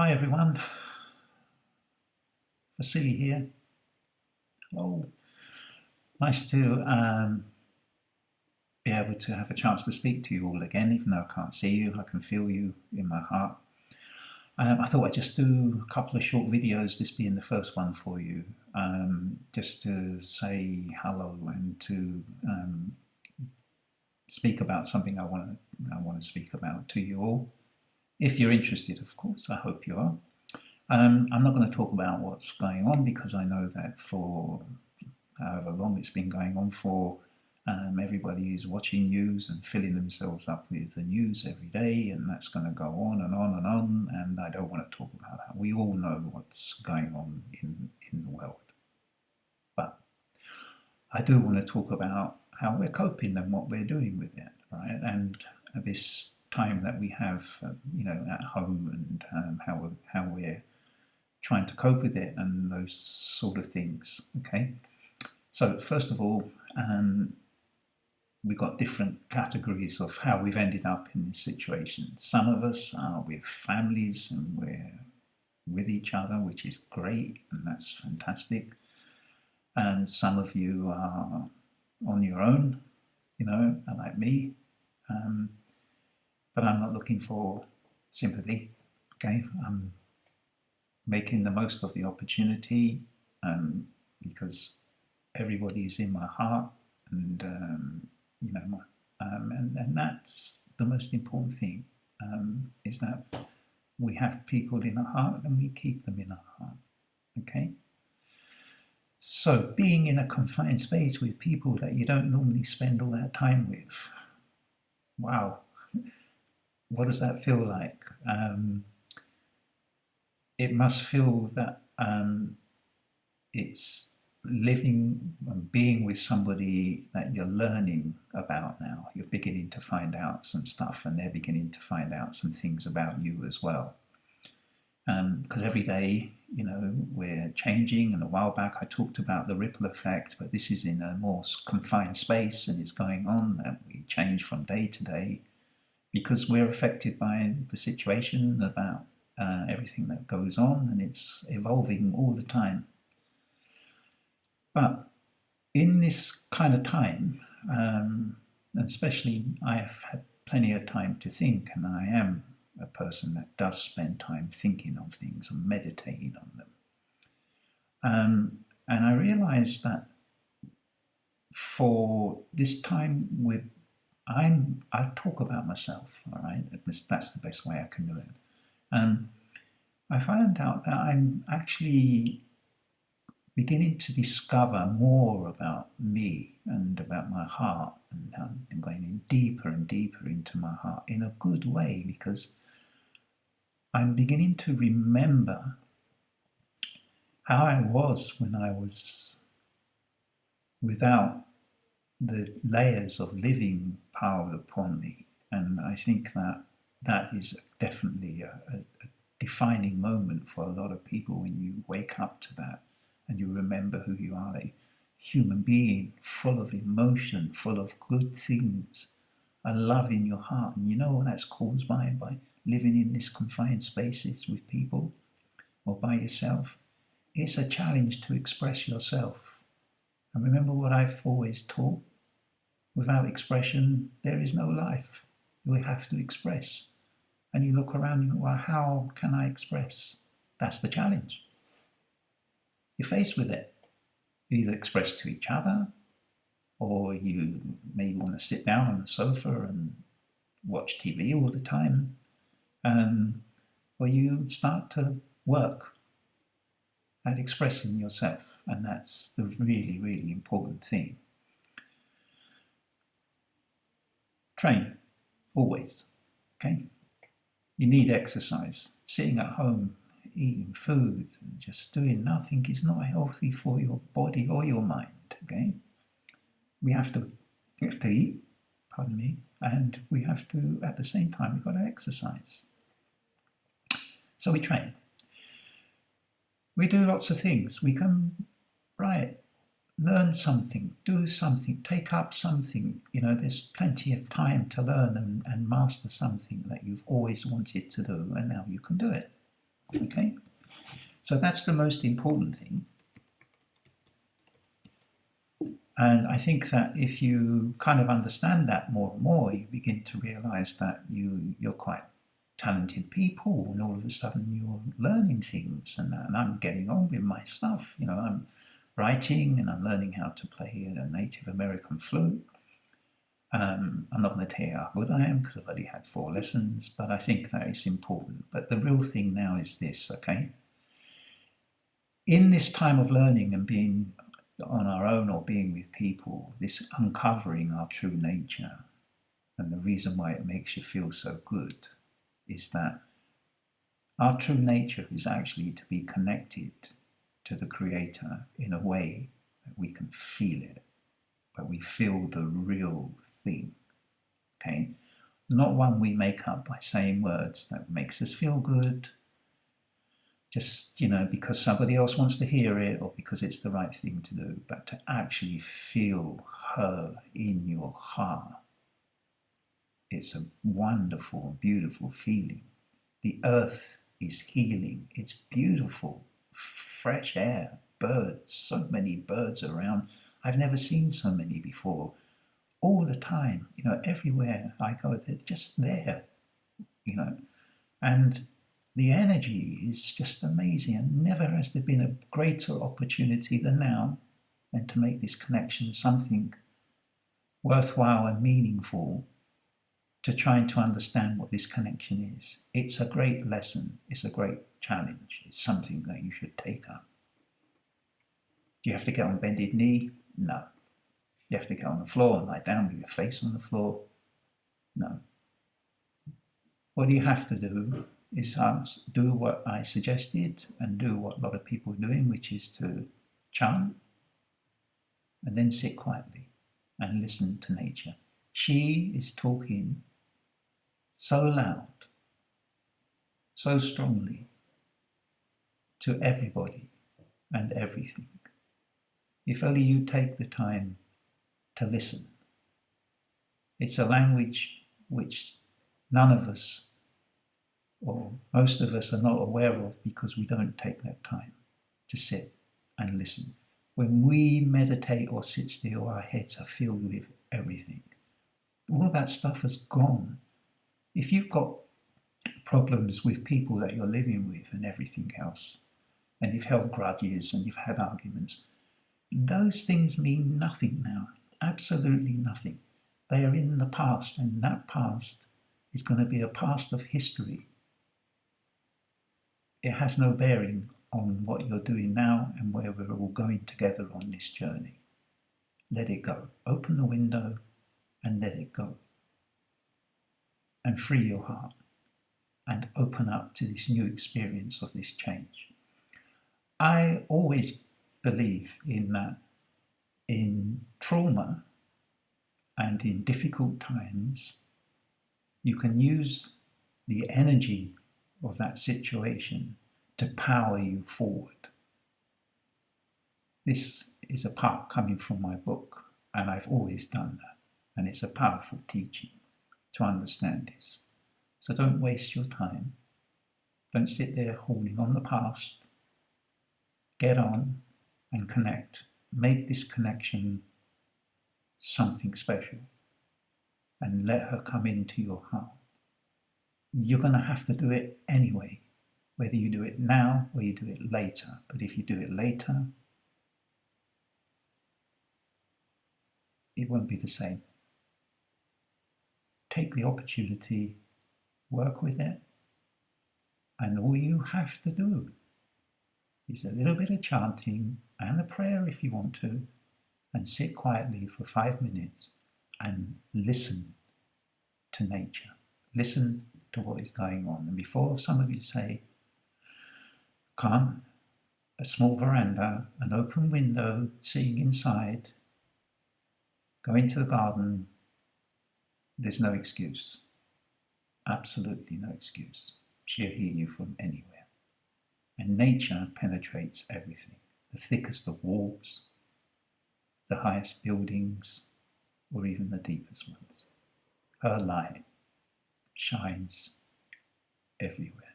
Hi everyone, Vasily here. Hello. Nice to be able to have a chance to speak to you all again, even though I can't see you. I can feel you in my heart. I thought I'd just do a couple of short videos, this being the first one for you, just to say hello and to speak about something I want to speak about to you all. If you're interested, of course, I hope you are. I'm not going to talk about what's going on because I know that for however long it's been going on for, everybody is watching news and filling themselves up with the news every day, and that's going to go on and on and on, and I don't want to talk about that. We all know what's going on in the world. But I do want to talk about how we're coping and what we're doing with it, right? And this time that we have, at home, and how we're trying to cope with it and those sort of things. Okay, so first of all, we've got different categories of how we've ended up in this situation. Some of us are with families and we're with each other, which is great, and that's fantastic. And some of you are on your own, like me. But I'm not looking for sympathy. Okay, I'm making the most of the opportunity, because everybody is in my heart, and and that's the most important thing, is that we have people in our heart and we keep them in our heart. Okay, so being in a confined space with people that you don't normally spend all that time with, wow, what does that feel like? It must feel that it's living and being with somebody that you're learning about now. You're beginning to find out some stuff, and they're beginning to find out some things about you as well. Because every day, we're changing, and a while back I talked about the ripple effect, but this is in a more confined space, and it's going on that we change from day to day because we're affected by the situation, about everything that goes on, and it's evolving all the time. But in this kind of time, especially I've had plenty of time to think, and I am a person that does spend time thinking of things and meditating on them. And I realized that for this time I talk about myself, all right? That's the best way I can do it. I found out that I'm actually beginning to discover more about me and about my heart, and I'm going in deeper and deeper into my heart in a good way, because I'm beginning to remember how I was when I was without the layers of living piled upon me. And I think that that is definitely a defining moment for a lot of people, when you wake up to that and you remember who you are, a human being full of emotion, full of good things, a love in your heart. And that's caused by living in these confined spaces with people or by yourself. It's a challenge to express yourself. And remember what I've always taught: without expression, there is no life. We have to express. And you look around and you go, well, how can I express? That's the challenge. You're faced with it. You either express to each other, or you maybe want to sit down on the sofa and watch TV all the time, or you start to work at expressing yourself. And that's the really, really important thing. Train, always, okay? You need exercise. Sitting at home, eating food, and just doing nothing is not healthy for your body or your mind, okay? We have to eat, pardon me, and we have to, at the same time, we've got to exercise. So we train. We do lots of things. We can, learn something, do something, take up something. There's plenty of time to learn and master something that you've always wanted to do, and now you can do it. Okay? So that's the most important thing. And I think that if you kind of understand that more and more, you begin to realize that you're quite talented people, and all of a sudden you're learning things, and I'm getting on with my stuff. I'm writing and I'm learning how to play a Native American flute. I'm not going to tell you how good I am because I've already had 4 lessons, but I think that is important. But the real thing now is this, okay? In this time of learning and being on our own or being with people, this uncovering our true nature, and the reason why it makes you feel so good is that our true nature is actually to be connected to the Creator in a way that we can feel it, but we feel the real thing, okay? Not one we make up by saying words that makes us feel good, just, because somebody else wants to hear it or because it's the right thing to do, but to actually feel her in your heart. It's a wonderful, beautiful feeling. The earth is healing. It's beautiful. Fresh air, birds, so many birds around. I've never seen so many before. All the time, everywhere I go, they're just there, and the energy is just amazing. And never has there been a greater opportunity than now, and to make this connection something worthwhile and meaningful, to trying to understand what this connection is. It's a great lesson. It's a great challenge. It's something that you should take up. Do you have to get on bended knee? No. You have to get on the floor and lie down with your face on the floor? No. What you have to do is do what I suggested and do what a lot of people are doing, which is to chant and then sit quietly and listen to nature. She is talking so loud, so strongly to everybody and everything. If only you take the time to listen. It's a language which none of us, or most of us, are not aware of because we don't take that time to sit and listen. When we meditate or sit still, our heads are filled with everything. All that stuff has gone. If you've got problems with people that you're living with and everything else, and you've held grudges and you've had arguments, those things mean nothing now. Absolutely nothing. They are in the past, and that past is going to be a past of history. It has no bearing on what you're doing now and where we're all going together on this journey. Let it go. Open the window and let it go. And free your heart and open up to this new experience of this change. I always believe in that in trauma and in difficult times, you can use the energy of that situation to power you forward. This is a part coming from my book, and I've always done that. And it's a powerful teaching to understand this. So don't waste your time. Don't sit there holding on the past. Get on and connect. Make this connection something special and let her come into your heart. You're going to have to do it anyway, whether you do it now or you do it later. But if you do it later, it won't be the same. Take the opportunity, work with it, and all you have to do is a little bit of chanting and a prayer if you want to, and sit quietly for 5 minutes and listen to nature. Listen to what is going on. And before some of you say, come, a small veranda, an open window, sitting inside, go into the garden, there's no excuse. Absolutely no excuse. She'll hear you from anywhere. And nature penetrates everything. The thickest of walls, the highest buildings, or even the deepest ones. Her light shines everywhere.